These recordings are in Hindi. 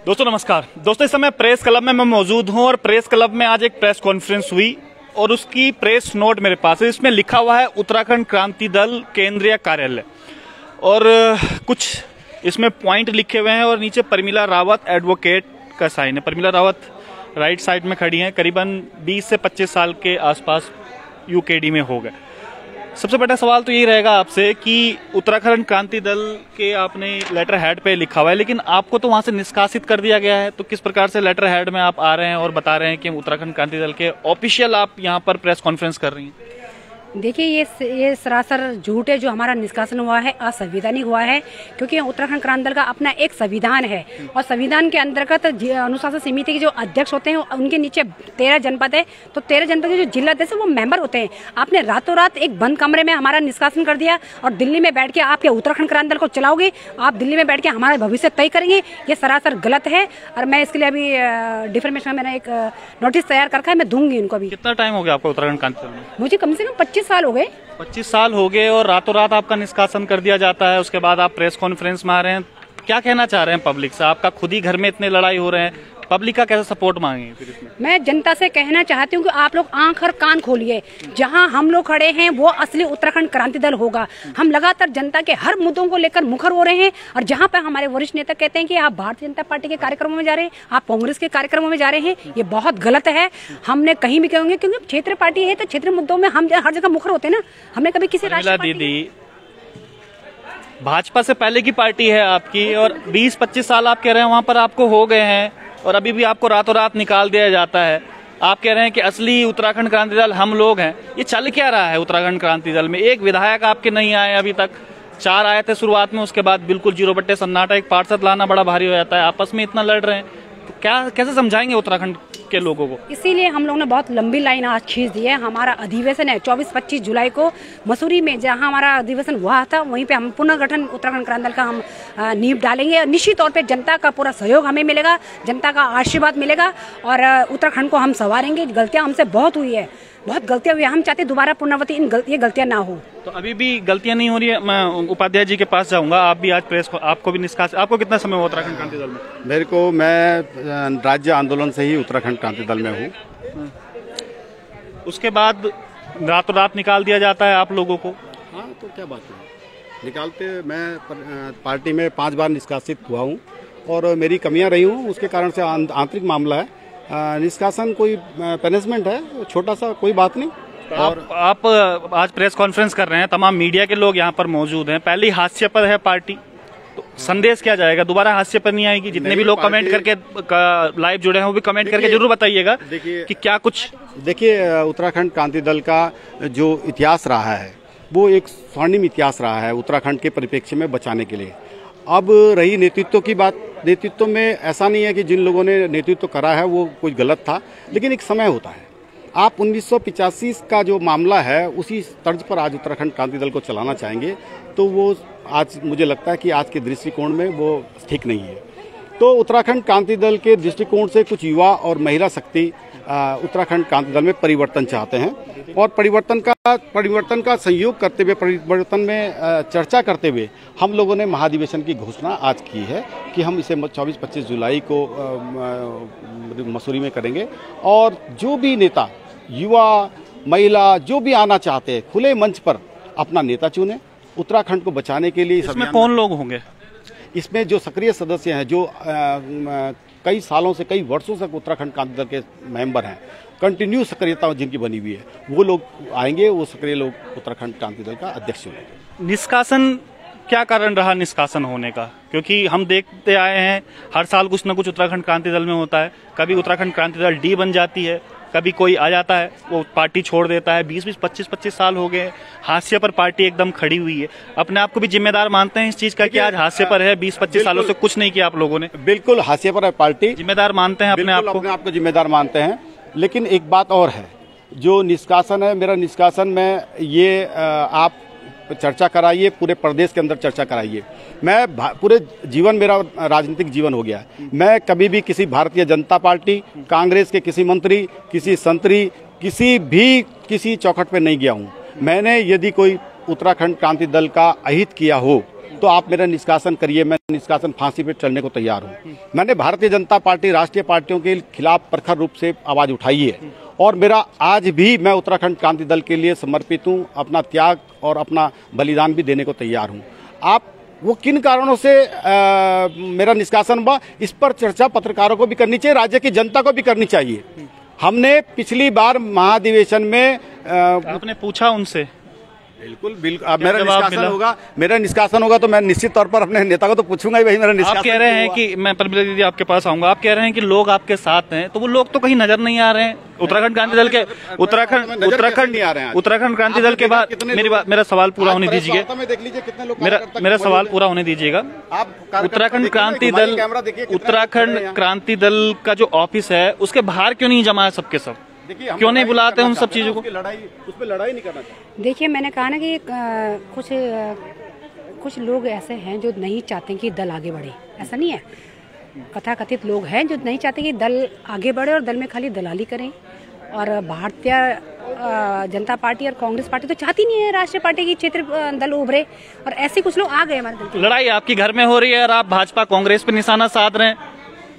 दोस्तों नमस्कार। दोस्तों इस समय प्रेस क्लब में मैं मौजूद हूं और प्रेस क्लब में आज एक प्रेस कॉन्फ्रेंस हुई और उसकी प्रेस नोट मेरे पास है। इसमें लिखा हुआ है उत्तराखंड क्रांति दल केंद्रीय कार्यालय और कुछ इसमें पॉइंट लिखे हुए हैं और नीचे परमिला रावत एडवोकेट का साइन है। परमिला रावत राइट साइड में खड़ी हैं, करीबन 20 से 25 साल के आसपास यूकेडी में हो गए। सबसे बड़ा सवाल तो यही रहेगा आपसे कि उत्तराखंड क्रांति दल के आपने लेटर हेड पे लिखा हुआ है, लेकिन आपको तो वहां से निष्कासित कर दिया गया है। तो किस प्रकार से लेटर हेड में आप आ रहे हैं और बता रहे हैं कि उत्तराखंड क्रांति दल के ऑफिशियल आप यहां पर प्रेस कॉन्फ्रेंस कर रही हैं? देखिए ये सरासर झूठ है। जो हमारा निष्कासन हुआ है असंवैधानिक हुआ है, क्योंकि उत्तराखंड क्रांति दल का अपना एक संविधान है और संविधान के अंतर्गत अनुशासन समिति के जो अध्यक्ष होते हैं उनके नीचे 13 जनपद है, तो 13 जनपद के जो जिला अध्यक्ष वो मेंबर होते हैं। आपने रातों रात एक बंद कमरे में हमारा निष्कासन कर दिया और दिल्ली में बैठ के आप क्या उत्तराखंड क्रांति दल को चलाओगे? आप दिल्ली में बैठ के हमारा भविष्य तय करेंगे? ये सरासर गलत है और मैं इसके लिए अभी डिफॉर्मेशन में मैंने एक नोटिस तैयार कर रखा है, मैं दूंगी इनको। अभी कितना टाइम हो गया आपको उत्तराखंड क्रांति दल में? मुझे कम से कम 25 साल हो गए। 25 साल हो गए और रातों रात आपका निष्कासन कर दिया जाता है। उसके बाद आप प्रेस कॉन्फ्रेंस में आ रहे हैं। क्या कहना चाह रहे हैं पब्लिक से? आपका खुद ही घर में इतने लड़ाई हो रहे हैं, पब्लिक का कैसे सपोर्ट मांगेंगे फिर इसमें? मैं जनता से कहना चाहती हूँ कि आप लोग आंख और कान खोलिए। जहाँ हम लोग खड़े हैं वो असली उत्तराखंड क्रांति दल होगा। हम लगातार जनता के हर मुद्दों को लेकर मुखर हो रहे हैं और जहाँ पर हमारे वरिष्ठ नेता कहते हैं कि आप भारतीय जनता पार्टी के कार्यक्रमों में जा रहे हैं, आप कांग्रेस के कार्यक्रमों में जा रहे हैं, ये बहुत गलत है। हमने कहीं भी कहेंगे, क्योंकि क्षेत्रीय पार्टी है तो क्षेत्रीय मुद्दों में हम हर जगह मुखर होते हैं ना। हमने कभी किसी दीदी भाजपा से पहले की पार्टी है आपकी और 20-25 साल आप कह रहे हैं वहां पर आपको हो गए हैं और अभी भी आपको रातों रात निकाल दिया जाता है। आप कह रहे हैं कि असली उत्तराखंड क्रांति दल हम लोग हैं। ये चल क्या रहा है उत्तराखंड क्रांति दल में? एक विधायक आपके नहीं आए अभी तक, 4 आए थे शुरुआत में, उसके बाद बिल्कुल 0 बट्टे सन्नाटा। एक पार्षद लाना बड़ा भारी हो जाता है। आपस में इतना लड़ रहे हैं तो क्या कैसे समझाएंगे उत्तराखंड के लोगों को? इसीलिए हम लोग ने बहुत लंबी लाइन आज खींच दी है। हमारा अधिवेशन है 24-25 जुलाई को मसूरी में, जहां हमारा अधिवेशन हुआ था वहीं पे हम पुनर्गठन उत्तराखंड क्रांति दल का हम नींव डालेंगे। निश्चित तौर पे जनता का पूरा सहयोग हमें मिलेगा, जनता का आशीर्वाद मिलेगा और उत्तराखंड को हम संवारेंगे। गलतियां हमसे बहुत हुई है, बहुत गलतियां हुई है। हम चाहते दोबारा पुनरावृत्ति ये गलतियां ना हो। तो अभी भी गलतियां नहीं हो रही है। मैं उपाध्याय जी के पास जाऊंगा। आप भी आज प्रेस को, आपको भी निष्कासित, आपको कितना समय हुआ उत्तराखंड क्रांति दल में? मैं राज्य आंदोलन से ही उत्तराखंड क्रांति दल में हूँ। उसके बाद रातों रात निकाल दिया जाता है आप लोगों को? हाँ, तो क्या बात है, निकालते। मैं पार्टी में 5 बार निष्कासित हुआ हूँ और मेरी कमियां रही हूँ, उसके कारण से आंतरिक मामला है। निष्कासन कोई पनिशमेंट है, छोटा सा, कोई बात नहीं। और आप आज प्रेस कॉन्फ्रेंस कर रहे हैं, तमाम मीडिया के लोग यहाँ पर मौजूद हैं। पहले ही हास्यास्पद है पार्टी, तो संदेश क्या जाएगा? दोबारा हास्यास्पद नहीं आएगी? जितने भी लोग कमेंट करके लाइव जुड़े हैं वो भी कमेंट करके जरूर बताइएगा कि क्या कुछ। देखिए, उत्तराखंड क्रांति दल का जो इतिहास रहा है वो एक स्वर्णिम इतिहास रहा है उत्तराखंड के परिप्रेक्ष्य में बचाने के लिए। अब रही नेतृत्व की बात, नेतृत्व में ऐसा नहीं है कि जिन लोगों ने नेतृत्व करा है वो कुछ गलत था, लेकिन एक समय होता है। आप 1985 का जो मामला है उसी तर्ज पर आज उत्तराखंड क्रांति दल को चलाना चाहेंगे तो वो आज मुझे लगता है कि आज के दृष्टिकोण में वो ठीक नहीं है। तो उत्तराखंड क्रांति दल के दृष्टिकोण से कुछ युवा और महिला शक्ति उत्तराखंड क्रांति दल में परिवर्तन चाहते हैं और परिवर्तन का सहयोग करते हुए, परिवर्तन में चर्चा करते हुए हम लोगों ने महाधिवेशन की घोषणा आज की है कि हम इसे 24-25 जुलाई को मसूरी में करेंगे और जो भी नेता, युवा, महिला जो भी आना चाहते हैं खुले मंच पर अपना नेता चुने उत्तराखंड को बचाने के लिए। इसमें कौन लोग होंगे? इसमें जो सक्रिय सदस्य हैं, जो कई सालों से, कई वर्षों से उत्तराखंड क्रांति दल के मेंबर हैं, कंटिन्यू सक्रियता जिनकी बनी हुई है, वो लोग आएंगे। वो सक्रिय लोग उत्तराखंड क्रांति दल का अध्यक्ष होंगे। निष्कासन क्या कारण रहा निष्कासन होने का? क्योंकि हम देखते आए हैं हर साल कुछ न कुछ उत्तराखंड क्रांति दल में होता है। कभी उत्तराखंड क्रांति दल डी बन जाती है, कभी कोई आ जाता है वो पार्टी छोड़ देता है। 20-20, 25-25 साल हो गए, हाशिए पर पार्टी एकदम खड़ी हुई है। अपने आप को भी जिम्मेदार मानते हैं इस चीज का कि आज हाशिए पर है? 20-25 सालों से कुछ नहीं किया आप लोगों ने। बिल्कुल हाशिए पर है पार्टी। जिम्मेदार मानते हैं अपने आप को जिम्मेदार मानते हैं। लेकिन एक बात और है, जो निष्कासन है, मेरा निष्कासन में ये आप चर्चा कराइए, पूरे प्रदेश के अंदर चर्चा कराइए। मैं पूरे जीवन, मेरा राजनीतिक जीवन हो गया है, मैं कभी भी किसी भारतीय जनता पार्टी, कांग्रेस के किसी मंत्री, किसी संतरी, किसी चौखट पे नहीं गया हूँ। मैंने यदि कोई उत्तराखंड क्रांति दल का अहित किया हो तो आप मेरा निष्कासन करिए, मैं निष्कासन फांसी पे चलने को तैयार हूँ। मैंने भारतीय जनता पार्टी, राष्ट्रीय पार्टियों के खिलाफ प्रखर रूप से आवाज उठाई है और मेरा आज भी मैं उत्तराखंड क्रांति दल के लिए समर्पित हूँ, अपना त्याग और अपना बलिदान भी देने को तैयार हूँ। आप वो किन कारणों से मेरा निष्कासन हुआ, इस पर चर्चा पत्रकारों को भी करनी चाहिए, राज्य की जनता को भी करनी चाहिए। हमने पिछली बार महाधिवेशन में आपने पूछा उनसे? बिल्कुल मेरा निष्कासन होगा तो मैं निश्चित तौर पर अपने नेता को तो पूछूंगा ही, भाई मेरा निष्कासन। आप कह रहे हैं कि मैं परमिला दीदी आपके पास आऊंगा, आप कह रहे हैं कि लोग आपके साथ हैं, तो वो लोग तो कहीं नजर नहीं आ रहे हैं उत्तराखंड क्रांति दल के। उत्तराखंड क्रांति दल के बाद मेरा सवाल पूरा होने दीजिए, मेरा सवाल पूरा होने दीजिएगा। उत्तराखंड क्रांति दल का जो ऑफिस है उसके बाहर क्यों नहीं जमा है सबके सब? क्यों नहीं बुलाते उन सब चीजों को? उस पर लड़ाई नहीं करना चाहिए। देखिए, मैंने कहा ना कि कुछ लोग ऐसे हैं जो नहीं चाहते कि दल आगे बढ़े। ऐसा नहीं है, कथाकथित लोग हैं जो नहीं चाहते कि दल आगे बढ़े और दल में खाली दलाली करें। और भारतीय जनता पार्टी और कांग्रेस पार्टी तो चाहती नहीं है राष्ट्रीय पार्टी की क्षेत्र दल उभरे, और ऐसे कुछ लोग आ गए हमारे दल। लड़ाई आपकी घर में हो रही है और आप भाजपा कांग्रेस पे निशाना साध रहे हैं।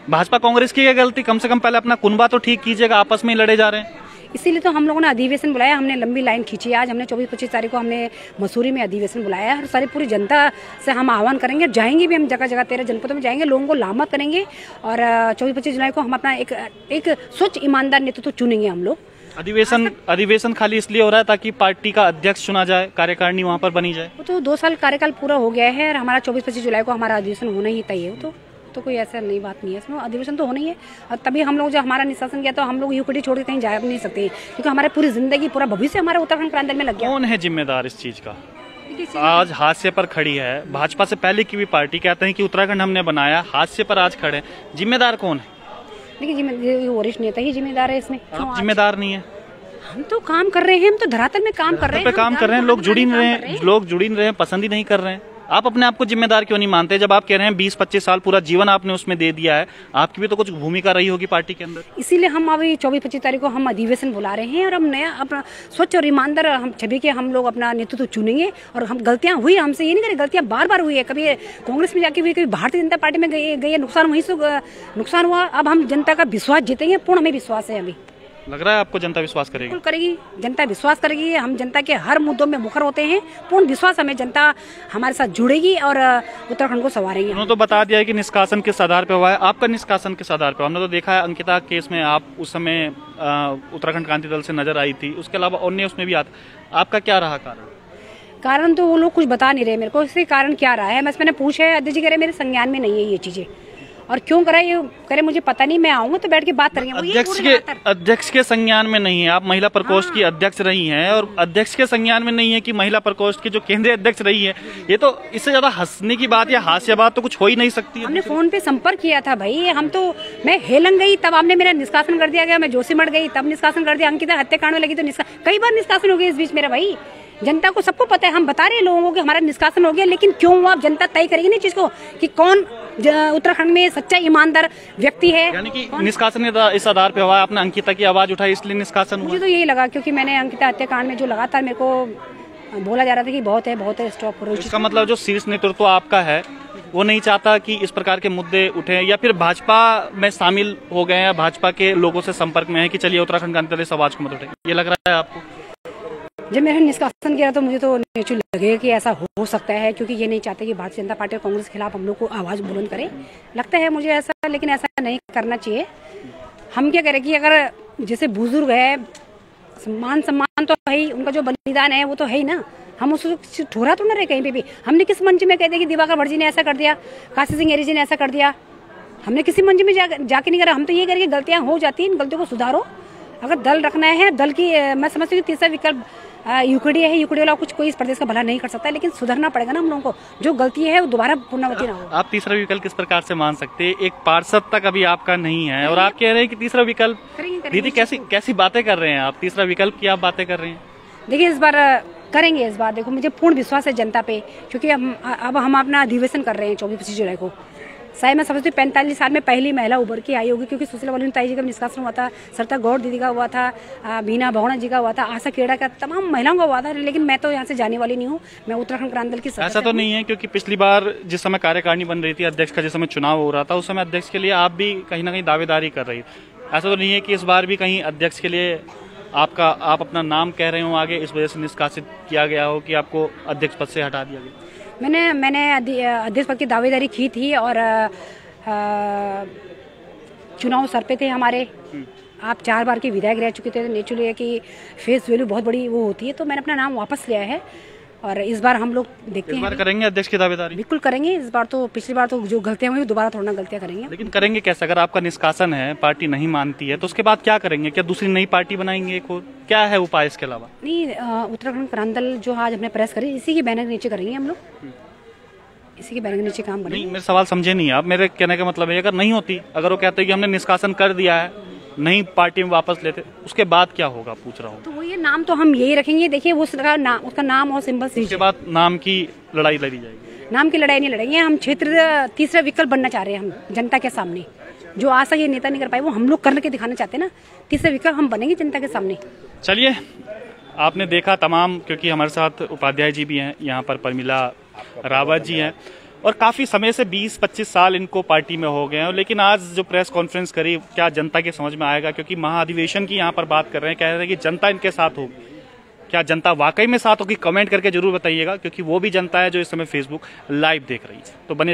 भाजपा कांग्रेस की क्या गलती? कम से कम पहले अपना कुनबा तो ठीक कीजिएगा, आपस में ही लड़े जा रहे हैं। इसीलिए तो हम लोगों ने अधिवेशन बुलाया, हमने लंबी लाइन खींची। आज हमने 24-25 तारीख को हमने मसूरी में अधिवेशन बुलाया है और सारी पूरी जनता से हम आह्वान करेंगे, जाएंगे भी हम जगह जगह 13 जनपदों में जाएंगे, लोगों को लामत करेंगे और 24-25 जुलाई को हम अपना एक स्वच्छ ईमानदार नेतृत्व चुनेंगे हम लोग। अधिवेशन खाली इसलिए हो रहा है ताकि पार्टी का अध्यक्ष चुना जाए, कार्यकारिणी वहाँ पर बनी जाए। वो तो 2 साल कार्यकाल पूरा हो गया है और हमारा 24-25 जुलाई को हमारा अधिवेशन होना ही तय है। तो कोई ऐसा नई बात नहीं है, इसमें अधिवेशन तो होना ही है। और तभी हम लोग जब हमारा निष्कासन किया तो हम लोग यूकेडी छोड़ के कहीं जा नहीं सकते, क्योंकि हमारे पूरी जिंदगी, पूरा भविष्य हमारे उत्तराखंड क्रांति दल में लग गया। कौन है जिम्मेदार इस चीज का? आज हादसे पर खड़ी है भाजपा से पहले की भी पार्टी, कहते हैं कि उत्तराखंड हमने बनाया, हादसे पर आज खड़े, जिम्मेदार कौन है? देखिए, वरिष्ठ नेता ही जिम्मेदार है इसमें। आप जिम्मेदार नहीं है? हम तो काम कर रहे हैं, हम तो धरातल में काम कर रहे हैं, लोग जुड़ ही नहीं रहे हैं, पसंद ही नहीं कर रहे हैं। आप अपने आप को जिम्मेदार क्यों नहीं मानते? जब आप कह रहे हैं 20-25 साल पूरा जीवन आपने उसमें दे दिया है, आपकी भी तो कुछ भूमिका रही होगी पार्टी के अंदर। इसीलिए हम अभी 24-25 तारीख को हम अधिवेशन बुला रहे हैं और हम नया अपना स्वच्छ और ईमानदार हम छवि के हम लोग अपना नेतृत्व चुनेंगे। और हम गलतियां हुई, हमसे ये नहीं करें, गलतियां बार बार हुई है, कभी कांग्रेस में जाके हुई, कभी भारतीय जनता पार्टी में गई, नुकसान हुआ। अब हम जनता का विश्वास जीतेंगे, पूर्ण हमें विश्वास है। अभी लग रहा है आपको जनता विश्वास करेगी? बिल्कुल करेगी, जनता विश्वास करेगी। हम जनता के हर मुद्दों में मुखर होते हैं, पूर्ण विश्वास हमें, जनता हमारे साथ जुड़ेगी और उत्तराखंड को संवारेगी। उन्होंने तो बता दिया है कि निष्कासन किस आधार पे हुआ है, आपका निष्कासन किस आधार पे? हमने तो देखा है अंकिता केस में आप उस समय उत्तराखंड क्रांति दल से नजर आई थी, उसके अलावा अन्य उसमें भी आता, आपका क्या रहा कारण? तो वो लोग कुछ बता नहीं रहे मेरे को, इससे कारण क्या रहा है। मैंने पूछा है, अध्यक्ष जी कह रहे मेरे संज्ञान में नहीं है ये चीजें, और क्यों करा ये करे मुझे पता नहीं, मैं आऊंगा तो बैठ के बात करेंगे। अध्यक्ष के संज्ञान में नहीं है, आप महिला प्रकोष्ठ की अध्यक्ष रही हैं और अध्यक्ष के संज्ञान में नहीं है कि महिला प्रकोष्ठ की जो केंद्रीय अध्यक्ष रही है, ये तो इससे ज्यादा हंसने की बात या हास्य बात तो कुछ हो ही नहीं सकती। हमने फोन पे संपर्क किया था भाई, हम तो, मैं हेलंग गई तब आपने मेरा निष्कासन कर दिया गया, मैं जोशीमठ गई तब निष्कासन कर दिया, अंकिता हत्याकांड में लगी तो कई बार निष्कासन हो गया इस बीच मेरा। भाई जनता को सबको पता है, हम बता रहे हैं लोगों को कि हमारा निष्कासन हो गया, लेकिन क्यों हुआ अब जनता तय करेगी ना चीज को कि कौन उत्तराखंड में सच्चा ईमानदार व्यक्ति है। यानी कि निष्कासन इस आधार पे हुआ है, आपने अंकिता की आवाज उठाई इसलिए निष्कासन हुआ? मुझे तो यही लगा, क्योंकि मैंने अंकिता हत्याकांड में जो लगातार मेरे को बोला जा रहा था कि बहुत है स्टॉप करो। इसका मतलब जो शीर्ष नेतृत्व आपका है वो नहीं चाहता कि इस प्रकार के मुद्दे उठे, या फिर भाजपा में शामिल हो गए हैं, भाजपा के लोगों से संपर्क में है कि चलिए उत्तराखंड क्रांति दल इस आवाज को मत उठे, ये लग रहा है आपको? जब मैंने निष्कासन किया तो मुझे तो नेचुरल लगेगा कि ऐसा हो सकता है, क्योंकि ये नहीं चाहते कि भारतीय जनता पार्टी और कांग्रेस के खिलाफ हम लोग को आवाज बुलंद करें, लगता है मुझे ऐसा, लेकिन ऐसा नहीं करना चाहिए। हम क्या करें कि अगर जैसे बुजुर्ग है, मान सम्मान तो है ही, उनका जो बलिदान है वो तो है ही ना, हम उसको ठोरा तो न रहे कहीं पे भी। हमने किस मंच में कहते कि दिवाकर भट्ट जी ने ऐसा कर दिया, काशी सिंह एरी जी ने ऐसा कर दिया, हमने किसी मंच में जाके नहीं करा। हम तो ये करें कि गलतियां हो जाती हैं, इन गलतियों को सुधारो। अगर दल रखना है, दल की मैं समझती हूँ तीसरा विकल्प यूकेडी है, यूकेडी वाला कुछ कोई इस प्रदेश का भला नहीं कर सकता, लेकिन सुधरना पड़ेगा ना हम लोगों को, जो गलती है वो दोबारा पुनरावृत्ति ना हो। आप तीसरा विकल्प किस प्रकार से मान सकते हैं? एक पार्षद तक अभी आपका नहीं है और आप कह रहे हैं कि तीसरा विकल्प। दीदी कैसी बातें कर रहे हैं आप? तीसरा विकल्प की आप बातें कर रहे हैं? देखिए इस बार करेंगे, इस बार देखो मुझे पूर्ण विश्वास है जनता पे, क्योंकि अब हम अपना अधिवेशन कर रहे हैं 24-25 जुलाई को, शायद मैं समझती हूँ 45 साल में पहली महिला उभर के आई होगी, क्योंकि सुशीला ताई जी का निष्कासन हुआ था, सरिता गौड़ दीदी का हुआ था, बीना भगोड़ा जी का हुआ था, आशा खेड़ा का, तमाम महिलाओं का हुआ था। लेकिन मैं तो यहाँ से जाने वाली नहीं हूँ, मैं उत्तराखंड क्रांति दल की सदस्य। ऐसा तो नहीं है, क्योंकि पिछली बार जिस समय कार्यकारिणी बन रही थी, अध्यक्ष का जिस समय चुनाव हो रहा था, उस समय अध्यक्ष के लिए आप भी कहीं ना कहीं दावेदारी कर रही। ऐसा तो नहीं है कि इस बार भी कहीं अध्यक्ष के लिए आप अपना नाम कह रहे हो आगे, इस वजह से निष्कासित किया गया हो कि आपको अध्यक्ष पद से हटा दिया गया? मैंने अध्यक्ष पद की दावेदारी की थी और चुनाव सर पे थे हमारे। आप 4 बार के विधायक रह चुके थे, नेचुरली है कि फेस वैल्यू बहुत बड़ी वो होती है, तो मैंने अपना नाम वापस लिया है और इस बार हम लोग देखते हैं। इस बार करेंगे अध्यक्ष की दावेदारी? बिल्कुल करेंगे इस बार, तो पिछली बार तो जो गलतियां हुई दोबारा थोड़ा गलतियां करेंगे। लेकिन करेंगे कैसे? अगर आपका निष्कासन है, पार्टी नहीं मानती है, तो उसके बाद क्या करेंगे? क्या दूसरी नई पार्टी बनाएंगे? एक और क्या है उपाय इसके अलावा? नहीं, उत्तराखंड क्रांति दल जो आज हमने प्रेस करी, इसी की बैनर के नीचे करेंगे हम लोग, इसी के बैनर के नीचे काम करेंगे। नहीं, मेरे सवाल समझे नहीं आप। मेरे कहने का मतलब है अगर नहीं होती, अगर वो कहते हैं कि हमने निष्कासन कर दिया है, नहीं पार्टी में वापस लेते, उसके बाद क्या होगा पूछ रहा हूँ। तो वो ये नाम तो हम यही रखेंगे, देखिए वो उसका नाम और सिंबल। उसके बाद नाम की लड़ाई लड़ी जाएगी? नाम की लड़ाई नहीं लड़ेंगे हम, क्षेत्र तीसरा विकल्प बनना चाह रहे हैं हम जनता के सामने। जो आशा ये नेता नहीं कर पाए वो हम लोग करके दिखाना चाहते हैं ना, तीसरा विकल्प हम बनेंगे जनता के सामने। चलिए, आपने देखा तमाम, क्योंकि हमारे साथ उपाध्याय जी भी हैं, यहाँ पर परमिला रावत जी हैं और काफ़ी समय से 20-25 साल इनको पार्टी में हो गए हैं। लेकिन आज जो प्रेस कॉन्फ्रेंस करी, क्या जनता के समझ में आएगा? क्योंकि महाधिवेशन की यहाँ पर बात कर रहे हैं, कह रहे हैं कि जनता इनके साथ होगी। क्या जनता वाकई में साथ होगी? कमेंट करके जरूर बताइएगा, क्योंकि वो भी जनता है जो इस समय फेसबुक लाइव देख रही है। तो बने